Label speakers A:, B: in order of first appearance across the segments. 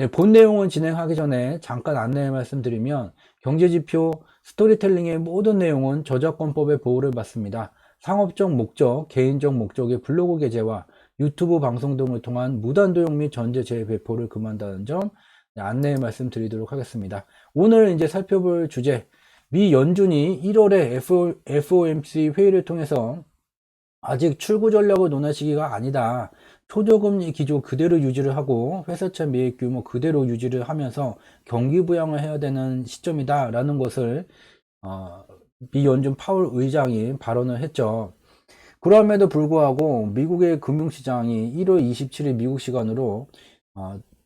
A: 네, 본 내용을 진행하기 전에 잠깐 안내 말씀드리면 경제지표, 스토리텔링의 모든 내용은 저작권법의 보호를 받습니다. 상업적 목적, 개인적 목적의 블로그 게재와 유튜브 방송 등을 통한 무단도용 및 전제 재배포를 금한다는 점 안내 말씀드리도록 하겠습니다. 오늘 이제 살펴볼 주제, 미 연준이 1월에 FOMC 회의를 통해서 아직 출구 전략을 논할 시기가 아니다. 초저금리 기조 그대로 유지를 하고 회사채 매입 규모 그대로 유지를 하면서 경기 부양을 해야 되는 시점이다 라는 것을 미 연준 파월 의장이 발언을 했죠. 그럼에도 불구하고 미국의 금융시장이 1월 27일 미국 시간으로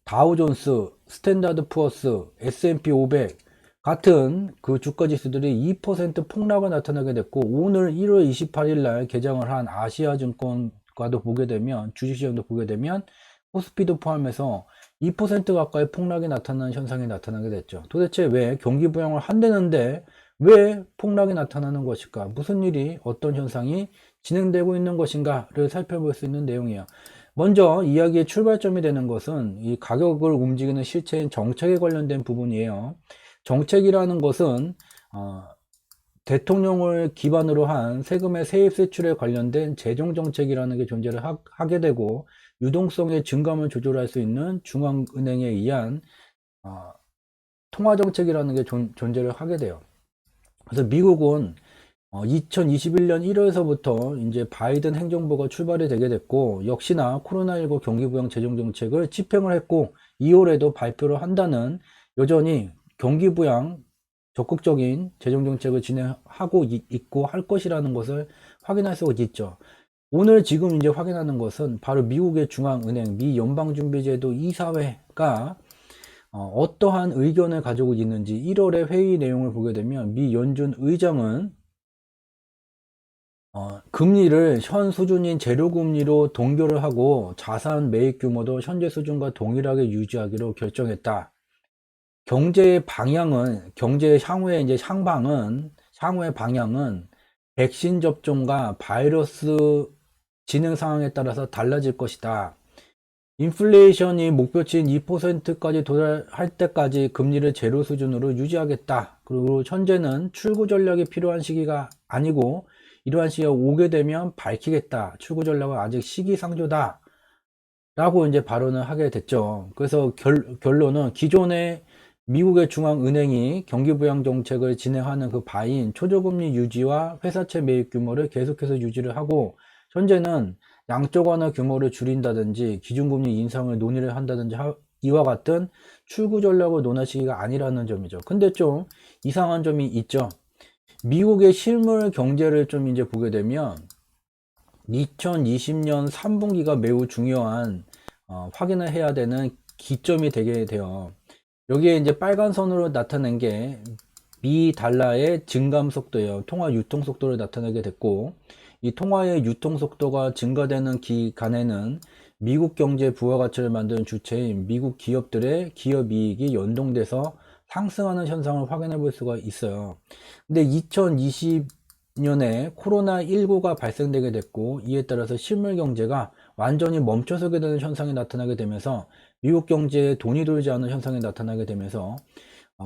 A: 다우존스, 스탠다드 푸어스, S&P 500 같은 그 주가 지수들이 2% 폭락을 나타나게 됐고, 오늘 1월 28일 날 개장을 한 아시아증권과도 보게 되면, 주식시장도 보게 되면 코스피도 포함해서 2% 가까이 폭락이 나타나는 현상이 나타나게 됐죠. 도대체 왜 경기 부양을 한다는데 왜 폭락이 나타나는 것일까? 무슨 일이, 어떤 현상이 진행되고 있는 것인가를 살펴볼 수 있는 내용이에요. 먼저 이야기의 출발점이 되는 것은 이 가격을 움직이는 실체인 정책에 관련된 부분이에요. 정책이라는 것은 대통령을 기반으로 한 세금의 세입 세출에 관련된 재정정책이라는 게 존재를 하게 되고, 유동성의 증감을 조절할 수 있는 중앙은행에 의한 통화정책이라는 게 존재를 하게 돼요. 그래서 미국은 2021년 1월서부터 이제 바이든 행정부가 출발이 되게 됐고, 역시나 코로나19 경기부양 재정정책을 집행을 했고, 2월에도 발표를 한다는, 여전히 경기부양 적극적인 재정정책을 진행하고 있고 할 것이라는 것을 확인할 수가 있죠. 오늘 지금 이제 확인하는 것은 바로 미국의 중앙은행, 미 연방준비제도 이사회가 어떠한 의견을 가지고 있는지 1월의 회의 내용을 보게 되면, 미 연준 의장은 금리를 현 수준인 제로금리로 동결을 하고 자산 매입 규모도 현재 수준과 동일하게 유지하기로 결정했다. 경제의 방향은, 경제의 향후의 이제 향후의 방향은 백신 접종과 바이러스 진행 상황에 따라서 달라질 것이다. 인플레이션이 목표치인 2%까지 도달할 때까지 금리를 제로 수준으로 유지하겠다. 그리고 현재는 출구 전략이 필요한 시기가 아니고, 이러한 시기가 오게 되면 밝히겠다. 출구 전략은 아직 시기상조다. 라고 이제 발언을 하게 됐죠. 그래서 결론은 기존의 미국의 중앙은행이 경기부양 정책을 진행하는 그 바인 초저금리 유지와 회사채 매입 규모를 계속해서 유지를 하고, 현재는 양적 완화 규모를 줄인다든지 기준금리 인상을 논의를 한다든지 이와 같은 출구 전략을 논할 시기가 아니라는 점이죠. 근데 좀 이상한 점이 있죠. 미국의 실물 경제를 좀 이제 보게 되면 2020년 3분기가 매우 중요한 확인을 해야 되는 기점이 되게 돼요. 여기에 이제 빨간 선으로 나타낸 게 미 달러의 증감 속도예요. 통화 유통 속도를 나타내게 됐고, 이 통화의 유통 속도가 증가되는 기간에는 미국 경제 부가가치를 만드는 주체인 미국 기업들의 기업 이익이 연동돼서 상승하는 현상을 확인해 볼 수가 있어요. 근데 2020년에 코로나19가 발생되게 됐고, 이에 따라서 실물 경제가 완전히 멈춰서게 되는 현상이 나타나게 되면서, 미국 경제에 돈이 돌지 않은 현상이 나타나게 되면서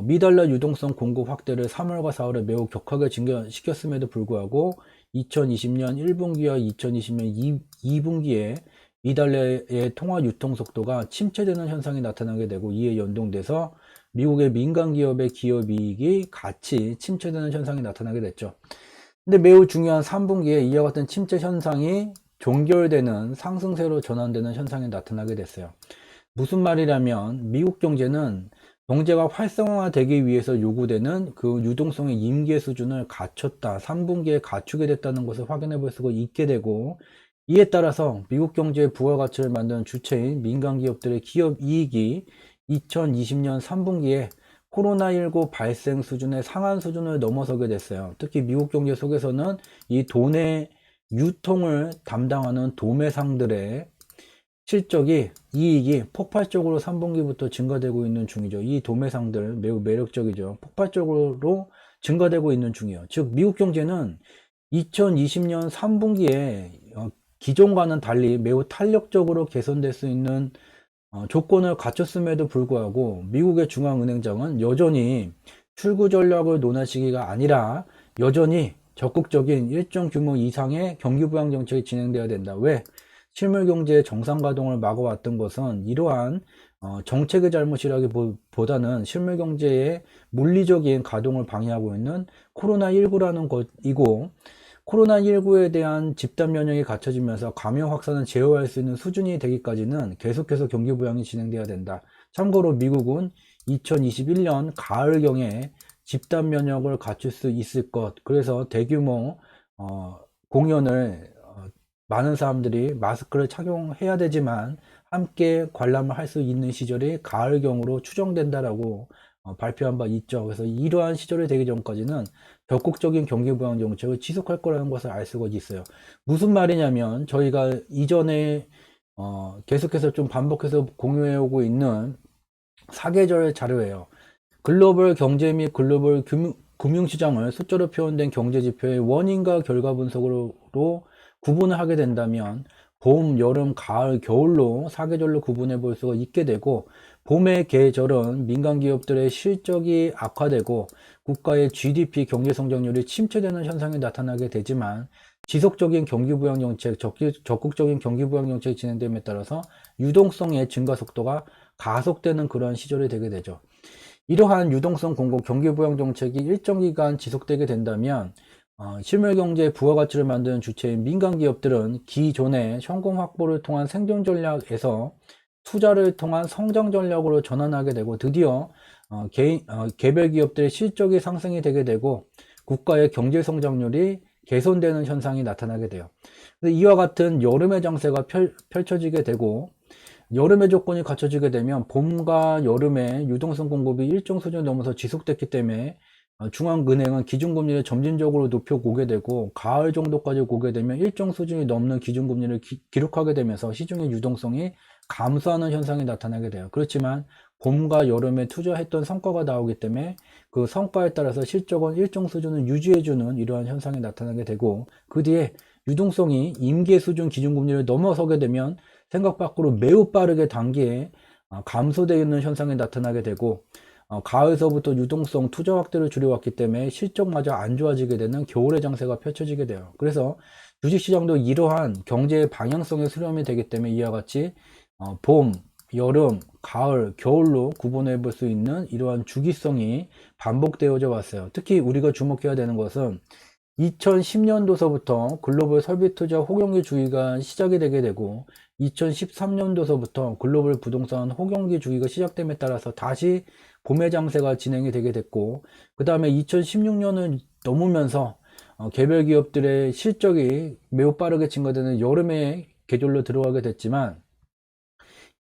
A: 미달러 유동성 공급 확대를 3월과 4월에 매우 격하게 진행시켰음에도 불구하고 2020년 1분기와 2020년 2분기에 미달러의 통화 유통 속도가 침체되는 현상이 나타나게 되고, 이에 연동돼서 미국의 민간 기업의 기업 이익이 같이 침체되는 현상이 나타나게 됐죠. 근데 매우 중요한 3분기에 이와 같은 침체 현상이 종결되는 상승세로 전환되는 현상이 나타나게 됐어요. 무슨 말이냐면, 미국 경제가 활성화되기 위해서 요구되는 그 유동성의 임계 수준을 갖췄다. 3분기에 갖추게 됐다는 것을 확인해 볼 수가 있게 되고, 이에 따라서 미국 경제의 부가가치를 만드는 주체인 민간 기업들의 기업 이익이 2020년 3분기에 코로나19 발생 수준의 상한 수준을 넘어서게 됐어요. 특히 미국 경제 속에서는 이 돈의 유통을 담당하는 도매상들의 실적이, 이익이 폭발적으로 3분기부터 증가되고 있는 중이죠. 이 도매상들 매우 매력적이죠. 폭발적으로 증가되고 있는 중이에요. 즉 미국 경제는 2020년 3분기에 기존과는 달리 매우 탄력적으로 개선될 수 있는 조건을 갖췄음에도 불구하고 미국의 중앙은행장은 여전히 출구 전략을 논할 시기가 아니라 여전히 적극적인 일정 규모 이상의 경기 부양 정책이 진행돼야 된다. 왜? 실물 경제의 정상 가동을 막아왔던 것은 이러한 정책의 잘못이라기보다는 실물 경제의 물리적인 가동을 방해하고 있는 코로나19라는 것이고, 코로나19에 대한 집단 면역이 갖춰지면서 감염 확산을 제어할 수 있는 수준이 되기까지는 계속해서 경기 부양이 진행돼야 된다. 참고로 미국은 2021년 가을경에 집단 면역을 갖출 수 있을 것, 그래서 대규모 공연을 많은 사람들이 마스크를 착용해야 되지만 함께 관람을 할 수 있는 시절이 가을경으로 추정된다라고 발표한 바 있죠. 그래서 이러한 시절이 되기 전까지는 적극적인 경기 부양 정책을 지속할 거라는 것을 알 수가 있어요. 무슨 말이냐면 저희가 이전에 계속해서 좀 반복해서 공유해 오고 있는 사계절 자료예요. 글로벌 경제 및 글로벌 금융시장을 숫자로 표현된 경제지표의 원인과 결과 분석으로 구분을 하게 된다면 봄, 여름, 가을, 겨울로 사계절로 구분해 볼 수가 있게 되고, 봄의 계절은 민간 기업들의 실적이 악화되고 국가의 GDP 경제 성장률이 침체되는 현상이 나타나게 되지만, 지속적인 경기 부양 정책, 적극적인 경기 부양 정책이 진행됨에 따라서 유동성의 증가 속도가 가속되는 그러한 시절이 되게 되죠. 이러한 유동성 공급 경기 부양 정책이 일정 기간 지속되게 된다면 실물 경제의 부가가치를 만드는 주체인 민간 기업들은 기존의 현금 확보를 통한 생존 전략에서 투자를 통한 성장 전략으로 전환하게 되고, 드디어 개별 기업들의 실적이 상승이 되게 되고 국가의 경제 성장률이 개선되는 현상이 나타나게 돼요. 이와 같은 여름의 장세가 펼쳐지게 되고, 여름의 조건이 갖춰지게 되면 봄과 여름에 유동성 공급이 일정 수준을 넘어서 지속됐기 때문에 중앙은행은 기준금리를 점진적으로 높여오게 되고, 가을 정도까지 오게 되면 일정 수준이 넘는 기준금리를 기록하게 되면서 시중의 유동성이 감소하는 현상이 나타나게 돼요. 그렇지만 봄과 여름에 투자했던 성과가 나오기 때문에 그 성과에 따라서 실적은 일정 수준을 유지해주는 이러한 현상이 나타나게 되고, 그 뒤에 유동성이 임계 수준 기준금리를 넘어서게 되면 생각 밖으로 매우 빠르게 단기에 감소되어 있는 현상이 나타나게 되고, 가을서부터 유동성 투자 확대를 줄여왔기 때문에 실적마저 안 좋아지게 되는 겨울의 장세가 펼쳐지게 돼요. 그래서 주식시장도 이러한 경제의 방향성의 수렴이 되기 때문에 이와 같이 봄, 여름, 가을, 겨울로 구분해 볼 수 있는 이러한 주기성이 반복되어져 왔어요. 특히 우리가 주목해야 되는 것은 2010년도서부터 글로벌 설비 투자 호경기 주기가 시작이 되게 되고, 2013년도서부터 글로벌 부동산 호경기 주기가 시작됨에 따라서 다시 봄의 장세가 진행이 되게 됐고, 그 다음에 2016년을 넘으면서 개별 기업들의 실적이 매우 빠르게 증가되는 여름의 계절로 들어가게 됐지만,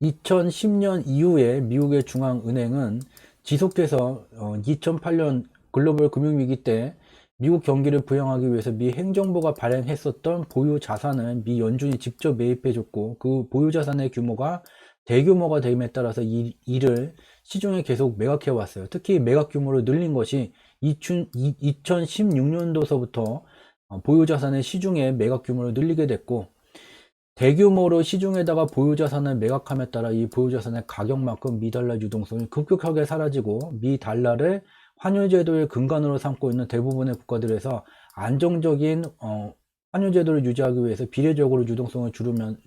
A: 2010년 이후에 미국의 중앙은행은 지속해서 2008년 글로벌 금융위기 때 미국 경기를 부양하기 위해서 미 행정부가 발행했었던 보유 자산을 미 연준이 직접 매입해줬고, 그 보유 자산의 규모가 대규모가 됨에 따라서 이를 시중에 계속 매각해 왔어요. 특히 매각 규모를 늘린 것이 2016년도서부터 보유 자산의 시중에 매각 규모를 늘리게 됐고, 대규모로 시중에다가 보유자산을 매각함에 따라 이 보유자산의 가격만큼 미달러 유동성이 급격하게 사라지고, 미달러를 환율제도의 근간으로 삼고 있는 대부분의 국가들에서 안정적인 환율제도를 유지하기 위해서 비례적으로 유동성을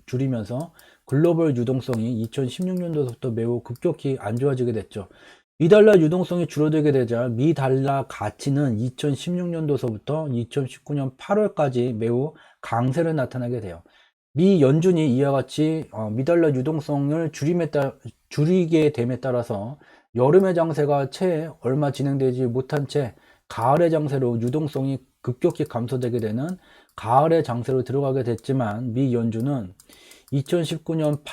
A: 줄이면서 글로벌 유동성이 2016년도부터 매우 급격히 안 좋아지게 됐죠. 미달러 유동성이 줄어들게 되자 미달러 가치는 2016년도서부터 2019년 8월까지 매우 강세를 나타나게 돼요. 미 연준이 이와 같이 미달러 유동성을 줄이게 됨에 따라서 여름의 장세가 채 얼마 진행되지 못한 채 가을의 장세로 유동성이 급격히 감소되게 되는 가을의 장세로 들어가게 됐지만, 미 연준은 2019년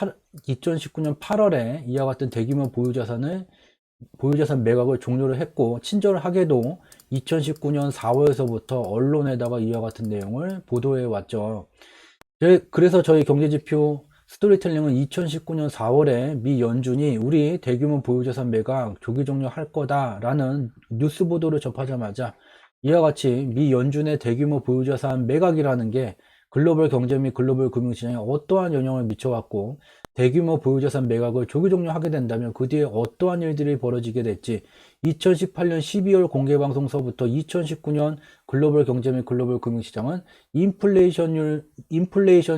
A: 8월에 이와 같은 대규모 보유자산 매각을 종료를 했고, 친절하게도 2019년 4월에서부터 언론에다가 이와 같은 내용을 보도해 왔죠. 그래서 저희 경제지표 스토리텔링은 2019년 4월에 미 연준이 우리 대규모 보유자산 매각 조기 종료할 거다라는 뉴스 보도를 접하자마자 이와 같이 미 연준의 대규모 보유자산 매각이라는 게 글로벌 경제 및 글로벌 금융시장에 어떠한 영향을 미쳐왔고, 대규모 보유자산 매각을 조기 종료하게 된다면 그 뒤에 어떠한 일들이 벌어지게 될지 2018년 12월 공개방송서부터 2019년 글로벌 경제 및 글로벌 금융시장은 인플레이션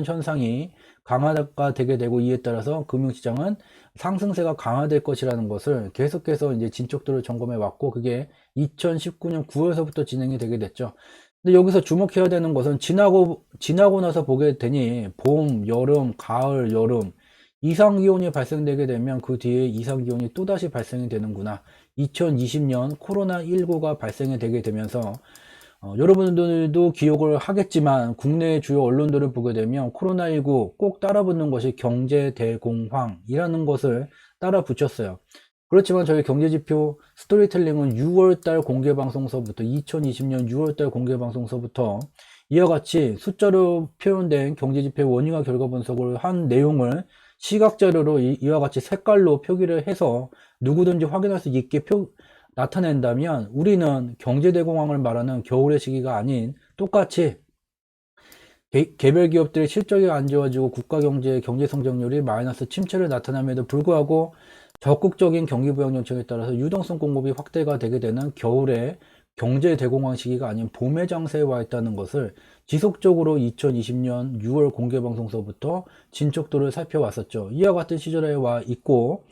A: 현상이 강화가 되게 되고 이에 따라서 금융시장은 상승세가 강화될 것이라는 것을 계속해서 이제 진척도를 점검해 왔고 그게 2019년 9월서부터 진행이 되게 됐죠. 근데 여기서 주목해야 되는 것은 지나고 나서 보게 되니 봄, 여름, 가을, 여름 이상기온이 발생되게 되면 그 뒤에 이상기온이 또다시 발생이 되는구나. 2020년 코로나19가 발생이 되게 되면서 여러분들도 기억을 하겠지만 국내 주요 언론들을 보게 되면 코로나19 꼭 따라붙는 것이 경제 대공황이라는 것을 따라 붙였어요. 그렇지만 저희 경제지표 스토리텔링은 6월달 공개방송서부터 2020년 6월달 공개방송서부터 이와 같이 숫자로 표현된 경제지표 원인과 결과 분석을 한 내용을 시각자료로 이와 같이 색깔로 표기를 해서 누구든지 확인할 수 있게 나타낸다면 우리는 경제대공황을 말하는 겨울의 시기가 아닌 똑같이 개별 기업들의 실적이 안 좋아지고 국가 경제의 경제 성장률이 마이너스 침체를 나타남에도 불구하고 적극적인 경기부양 정책에 따라서 유동성 공급이 확대가 되게 되는 겨울의 경제 대공황 시기가 아닌 봄의 장세에 와 있다는 것을 지속적으로 2020년 6월 공개방송서부터 진척도를 살펴왔었죠. 이와 같은 시절에 와 있고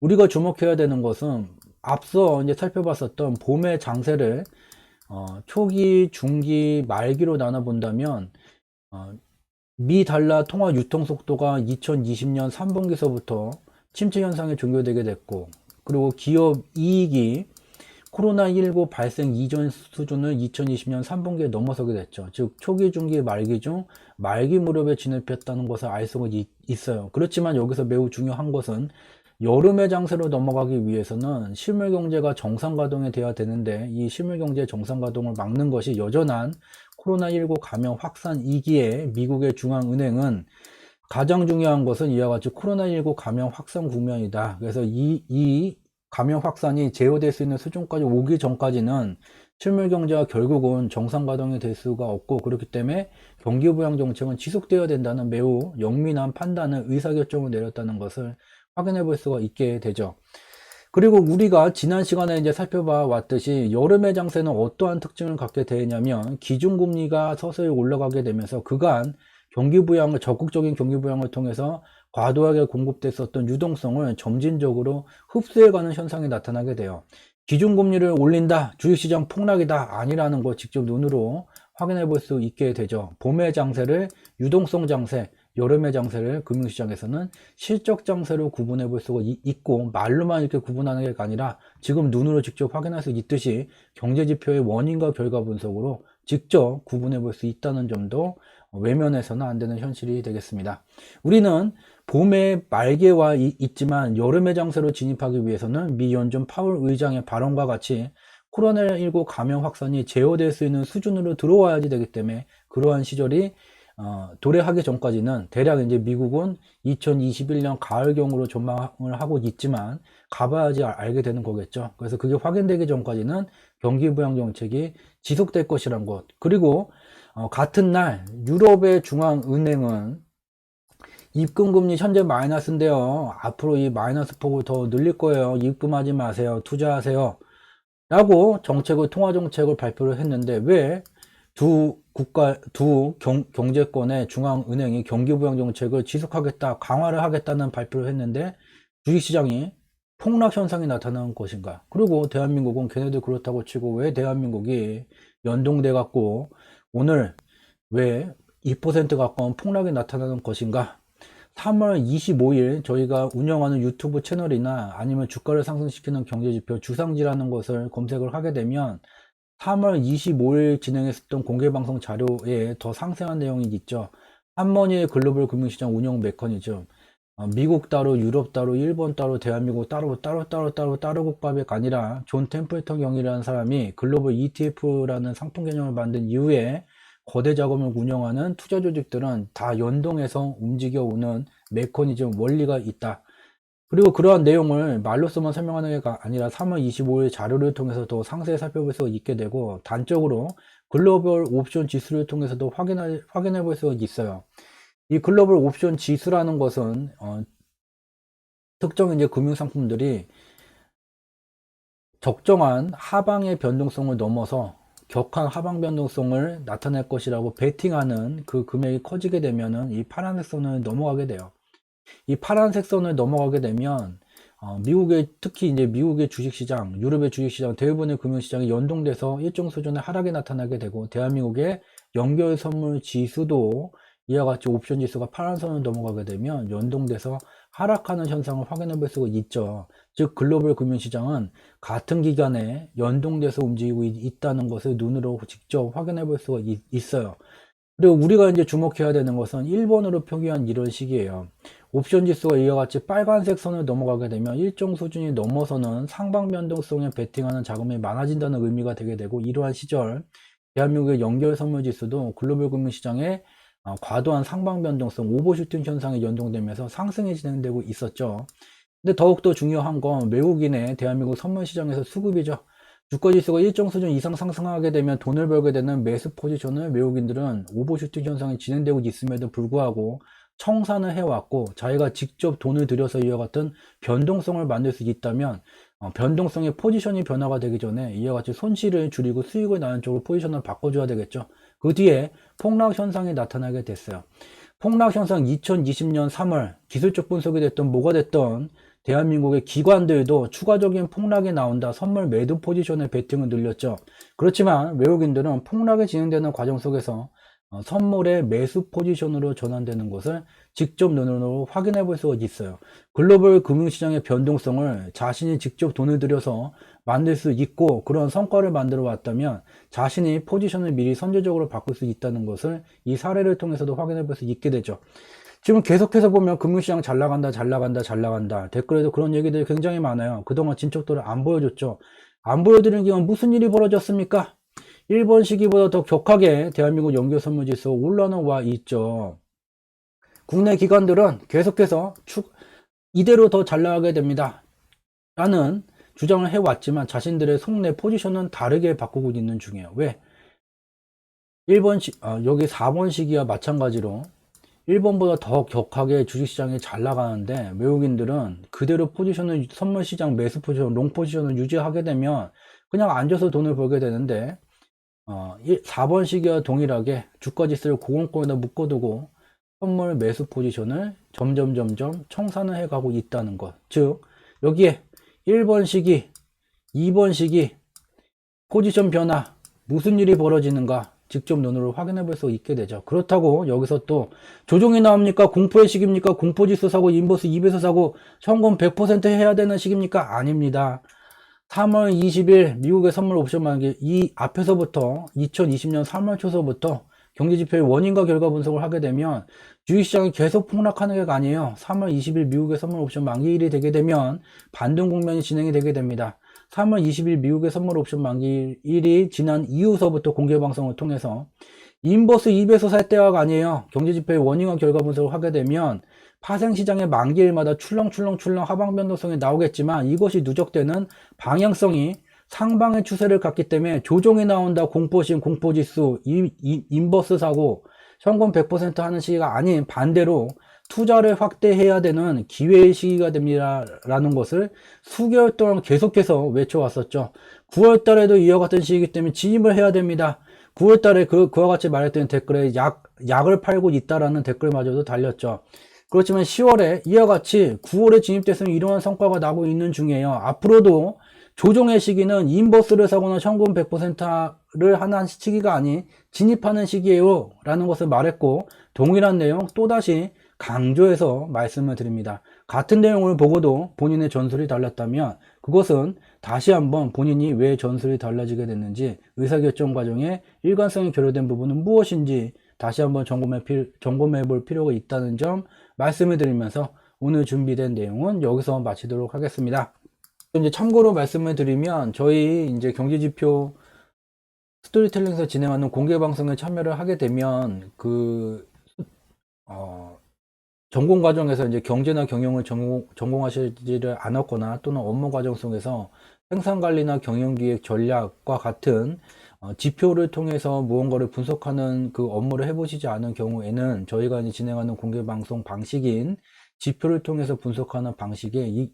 A: 우리가 주목해야 되는 것은 앞서 이제 살펴봤었던 봄의 장세를 초기, 중기, 말기로 나눠 본다면 미 달러 통화 유통 속도가 2020년 3분기서부터 침체 현상이 종료되게 됐고 그리고 기업 이익이 코로나19 발생 이전 수준을 2020년 3분기에 넘어서게 됐죠. 즉 초기, 중기, 말기 중 말기 무렵에 진입했다는 것을 알 수가 있어요. 그렇지만 여기서 매우 중요한 것은 여름의 장세로 넘어가기 위해서는 실물경제가 정상가동이 돼야 되는데 이 실물경제 정상가동을 막는 것이 여전한 코로나19 감염 확산 2기에 미국의 중앙은행은 가장 중요한 것은 이와 같이 코로나19 감염 확산 국면이다. 그래서 이 감염 확산이 제어될 수 있는 수준까지 오기 전까지는 실물 경제가 결국은 정상 가동이 될 수가 없고 그렇기 때문에 경기 부양 정책은 지속되어야 된다는 매우 영민한 판단을 의사결정을 내렸다는 것을 확인해 볼 수가 있게 되죠. 그리고 우리가 지난 시간에 이제 살펴봐 왔듯이 여름의 장세는 어떠한 특징을 갖게 되냐면 기준금리가 서서히 올라가게 되면서 그간 적극적인 경기 부양을 통해서 과도하게 공급됐었던 유동성을 점진적으로 흡수해가는 현상이 나타나게 돼요. 기준금리를 올린다, 주식시장 폭락이다, 아니라는 걸 직접 눈으로 확인해 볼 수 있게 되죠. 봄의 장세를 유동성 장세, 여름의 장세를 금융시장에서는 실적 장세로 구분해 볼 수가 있고 말로만 이렇게 구분하는 게 아니라 지금 눈으로 직접 확인할 수 있듯이 경제지표의 원인과 결과 분석으로 직접 구분해 볼 수 있다는 점도 외면해서는 안 되는 현실이 되겠습니다. 우리는 봄의 말기에 와 있지만 여름의 장세로 진입하기 위해서는 미 연준 파월 의장의 발언과 같이 코로나19 감염 확산이 제어될 수 있는 수준으로 들어와야지 되기 때문에 그러한 시절이 도래하기 전까지는 대략 이제 미국은 2021년 가을경으로 전망을 하고 있지만 가봐야지 알게 되는 거겠죠. 그래서 그게 확인되기 전까지는 경기부양 정책이 지속될 것이란 것. 그리고 같은 날 유럽의 중앙은행은 입금금리 현재 마이너스인데요. 앞으로 이 마이너스 폭을 더 늘릴 거예요. 입금하지 마세요. 투자하세요. 라고 통화정책을 발표를 했는데 왜 두 경제권의 중앙은행이 경기부양 정책을 지속하겠다, 강화를 하겠다는 발표를 했는데 주식시장이 폭락 현상이 나타나는 것인가? 그리고 대한민국은 걔네들 그렇다고 치고 왜 대한민국이 연동돼 갖고 오늘 왜 2% 가까운 폭락이 나타나는 것인가? 3월 25일 저희가 운영하는 유튜브 채널이나 아니면 주가를 상승시키는 경제지표 주상지라는 것을 검색을 하게 되면 3월 25일 진행했었던 공개방송 자료에 더 상세한 내용이 있죠. 한머니의 글로벌 금융시장 운영 메커니즘, 미국 따로, 유럽 따로, 일본 따로, 대한민국 따로 국밥이 아니라 존 템플턴 경이라는 사람이 글로벌 ETF라는 상품 개념을 만든 이후에 거대 자금을 운영하는 투자 조직들은 다 연동해서 움직여오는 메커니즘 원리가 있다. 그리고 그러한 내용을 말로서만 설명하는 게 아니라 3월 25일 자료를 통해서 더 상세히 살펴볼 수 있게 되고 단적으로 글로벌 옵션 지수를 통해서도 확인해 볼 수가 있어요. 이 글로벌 옵션 지수라는 것은 특정 이제 금융상품들이 적정한 하방의 변동성을 넘어서 격한 하방 변동성을 나타낼 것이라고 베팅하는 그 금액이 커지게 되면은 이 파란색 선을 넘어가게 돼요. 이 파란색 선을 넘어가게 되면 미국의, 특히 이제 미국의 주식시장, 유럽의 주식시장, 대부분의 금융시장이 연동돼서 일정 수준의 하락이 나타나게 되고, 대한민국의 연결 선물 지수도 이와 같이 옵션 지수가 파란 선을 넘어가게 되면 연동돼서 하락하는 현상을 확인해 볼 수가 있죠. 즉 글로벌 금융시장은 같은 기간에 연동돼서 움직이고 있다는 것을 눈으로 직접 확인해 볼 수가 있어요. 그리고 우리가 이제 주목해야 되는 것은 1번으로 표기한 이런 식이에요. 옵션 지수가 이와 같이 빨간색 선을 넘어가게 되면 일정 수준이 넘어서는 상방 변동성에 베팅하는 자금이 많아진다는 의미가 되게 되고, 이러한 시절 대한민국의 연결 선물 지수도 글로벌 금융시장의 과도한 상방 변동성, 오버슈팅 현상에 연동되면서 상승이 진행되고 있었죠. 근데 더욱더 중요한 건 외국인의 대한민국 선물 시장에서 수급이죠. 주가지수가 일정 수준 이상 상승하게 되면 돈을 벌게 되는 매수 포지션을 외국인들은 오버슈팅 현상이 진행되고 있음에도 불구하고 청산을 해왔고, 자기가 직접 돈을 들여서 이와 같은 변동성을 만들 수 있다면 변동성의 포지션이 변화가 되기 전에 이와 같이 손실을 줄이고 수익을 나는 쪽으로 포지션을 바꿔줘야 되겠죠. 그 뒤에 폭락 현상이 나타나게 됐어요. 폭락 현상 2020년 3월 기술적 분석이 됐던 뭐가 됐던 대한민국의 기관들도 추가적인 폭락이 나온다, 선물 매도 포지션의 베팅을 늘렸죠. 그렇지만 외국인들은 폭락이 진행되는 과정 속에서 선물의 매수 포지션으로 전환되는 것을 직접 눈으로 확인해 볼 수가 있어요. 글로벌 금융시장의 변동성을 자신이 직접 돈을 들여서 만들 수 있고, 그런 성과를 만들어 왔다면 자신이 포지션을 미리 선제적으로 바꿀 수 있다는 것을 이 사례를 통해서도 확인해 볼 수 있게 되죠. 지금 계속해서 보면 금융시장 잘 나간다, 잘 나간다, 잘 나간다, 댓글에도 그런 얘기들이 굉장히 많아요. 그동안 진척도를 안 보여줬죠. 안 보여드리는 경우 무슨 일이 벌어졌습니까? 1번 시기보다 더 격하게 대한민국 연결선물지수 올라와 있죠. 국내 기관들은 계속해서 이대로 더 잘 나가게 됩니다 라는 주장을 해왔지만 자신들의 속내 포지션은 다르게 바꾸고 있는 중이에요. 왜? 1번 여기 4번 시기와 마찬가지로 1번보다 더 격하게 주식시장이 잘 나가는데 외국인들은 그대로 포지션을, 선물시장 매수 포지션, 롱 포지션을 유지하게 되면 그냥 앉아서 돈을 벌게 되는데 4번 시기와 동일하게 주가지수를 고공권에다 묶어두고 선물 매수 포지션을 점점 청산을 해가고 있다는 것. 즉 여기에 1번 시기, 2번 시기 포지션 변화, 무슨 일이 벌어지는가 직접 눈으로 확인해 볼 수 있게 되죠. 그렇다고 여기서 또 조정이 나옵니까? 공포의 시기입니까? 공포지수 사고 인버스 2배서 사고 현금 100% 해야 되는 시기입니까? 아닙니다. 3월 20일 미국의 선물 옵션 만기, 이 앞에서부터 2020년 3월 초서부터 경제지표의 원인과 결과 분석을 하게 되면 주식시장이 계속 폭락하는 게 아니에요. 3월 20일 미국의 선물 옵션 만기일이 되게 되면 반등 국면이 진행이 되게 됩니다. 3월 20일 미국의 선물 옵션 만기일이 지난 이후서부터 공개방송을 통해서 인버스 2배서 살 때가 아니에요. 경제지표의 원인과 결과 분석을 하게 되면 파생시장의 만기일마다 출렁출렁 하방 변동성이 나오겠지만 이것이 누적되는 방향성이 상방의 추세를 갖기 때문에 조정이 나온다, 공포심, 공포지수, 인버스 사고, 현금 100% 하는 시기가 아닌 반대로 투자를 확대해야 되는 기회의 시기가 됩니다 라는 것을 수개월 동안 계속해서 외쳐왔었죠. 9월 달에도 이와 같은 시기이기 때문에 진입을 해야 됩니다. 9월 달에 그와 같이 말했던 댓글에 약을 팔고 있다라는 댓글마저도 달렸죠. 그렇지만 10월에 이와 같이 9월에 진입됐으면 이러한 성과가 나고 있는 중이에요. 앞으로도 조정의 시기는 인버스를 사거나 현금 100%를 하는 시기가 아닌 진입하는 시기예요 라는 것을 말했고, 동일한 내용 또다시 강조해서 말씀을 드립니다. 같은 내용을 보고도 본인의 전술이 달랐다면 그것은 다시 한번 본인이 왜 전술이 달라지게 됐는지, 의사결정 과정에 일관성이 결여된 부분은 무엇인지 다시 한번 점검해 볼 필요가 있다는 점 말씀을 드리면서 오늘 준비된 내용은 여기서 마치도록 하겠습니다. 이제 참고로 말씀을 드리면 저희 이제 경제지표 스토리텔링에서 진행하는 공개 방송에 참여를 하게 되면 전공 과정에서 이제 경제나 경영을 전공하시지를 않았거나 또는 업무 과정 속에서 생산관리나 경영기획 전략과 같은 지표를 통해서 무언가를 분석하는 그 업무를 해보시지 않은 경우에는 저희가 이제 진행하는 공개 방송 방식인 지표를 통해서 분석하는 방식에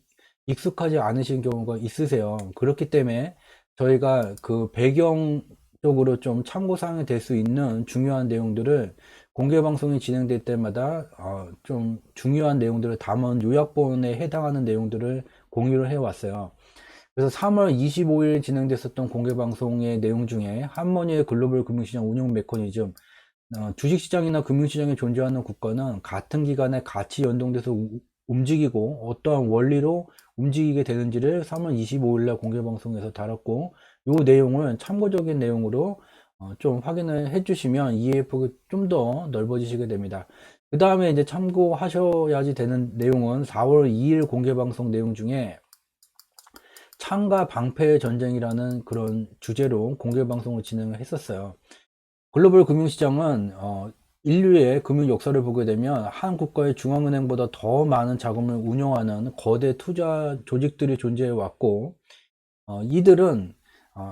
A: 익숙하지 않으신 경우가 있으세요. 그렇기 때문에 저희가 그 배경적으로 좀 참고사항이 될 수 있는 중요한 내용들을 공개방송이 진행될 때마다 좀 중요한 내용들을 담은 요약본에 해당하는 내용들을 공유를 해왔어요. 그래서 3월 25일 진행됐었던 공개방송의 내용 중에 한머니의 글로벌 금융시장 운영 메커니즘, 주식시장이나 금융시장에 존재하는 국가는 같은 기간에 같이 연동돼서 움직이고 어떠한 원리로 움직이게 되는지를 3월 25일 날 공개방송에서 다뤘고, 이 내용을 참고적인 내용으로 좀 확인을 해주시면 이해폭이 좀 더 넓어지시게 됩니다. 그 다음에 이제 참고하셔야지 되는 내용은 4월 2일 공개방송 내용 중에 창과 방패의 전쟁이라는 그런 주제로 공개방송을 진행을 했었어요. 글로벌 금융시장은 인류의 금융 역사를 보게 되면 한 국가의 중앙은행보다 더 많은 자금을 운영하는 거대 투자 조직들이 존재해 왔고, 이들은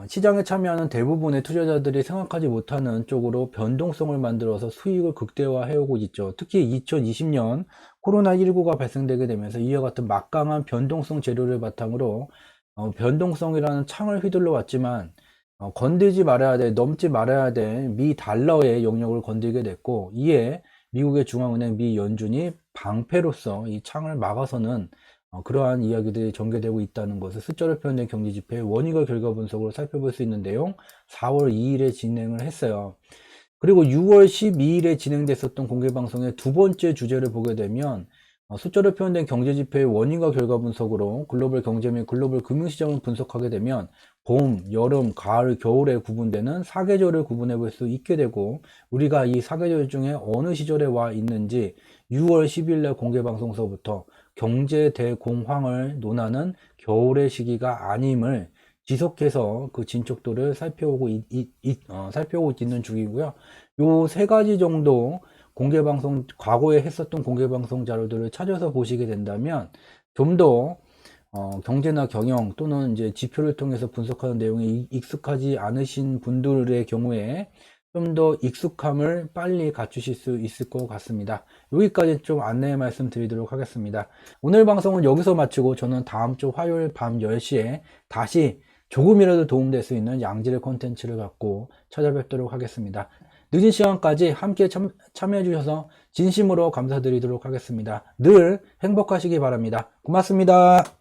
A: 시장에 참여하는 대부분의 투자자들이 생각하지 못하는 쪽으로 변동성을 만들어서 수익을 극대화해 오고 있죠. 특히 2020년 코로나19가 발생되게 되면서 이와 같은 막강한 변동성 재료를 바탕으로 변동성이라는 창을 휘둘러 왔지만, 건들지 말아야 돼, 넘지 말아야 돼 미 달러의 영역을 건들게 됐고, 이에 미국의 중앙은행 미 연준이 방패로서 이 창을 막아서는 그러한 이야기들이 전개되고 있다는 것을 숫자로 표현된 경제지표의 원인과 결과 분석으로 살펴볼 수 있는 내용 4월 2일에 진행을 했어요. 그리고 6월 12일에 진행됐었던 공개방송의 두 번째 주제를 보게 되면 숫자로 표현된 경제지표의 원인과 결과 분석으로 글로벌 경제 및 글로벌 금융시장을 분석하게 되면 봄, 여름, 가을, 겨울에 구분되는 사계절을 구분해 볼 수 있게 되고, 우리가 이 사계절 중에 어느 시절에 와 있는지 6월 10일 날 공개방송서부터 경제 대공황을 논하는 겨울의 시기가 아님을 지속해서 그 진척도를 살펴오고 있는 중이고요. 요 세 가지 정도 공개방송, 과거에 했었던 공개방송 자료들을 찾아서 보시게 된다면 좀 더 경제나 경영 또는 이제 지표를 통해서 분석하는 내용이 익숙하지 않으신 분들의 경우에 좀 더 익숙함을 빨리 갖추실 수 있을 것 같습니다. 여기까지 좀 안내 말씀 드리도록 하겠습니다. 오늘 방송은 여기서 마치고 저는 다음 주 화요일 밤 10시에 다시 조금이라도 도움될 수 있는 양질의 콘텐츠를 갖고 찾아뵙도록 하겠습니다. 늦은 시간까지 함께 참여해 주셔서 진심으로 감사드리도록 하겠습니다. 늘 행복하시기 바랍니다. 고맙습니다.